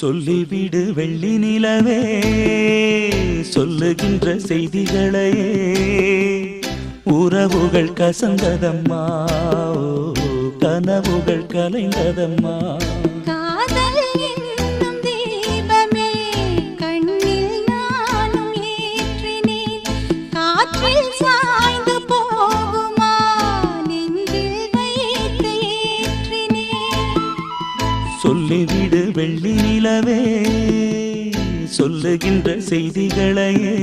சொல்லிவிடு வெள்ளி நிலவே சொல்லுகின்ற செய்திகளையே உறவுகள் கசந்ததம்மா கனவுகள் கலைந்ததம்மா சொல்லிவிடு வெள்ளி நிலவே சொல்லுகின்ற செய்திகளையே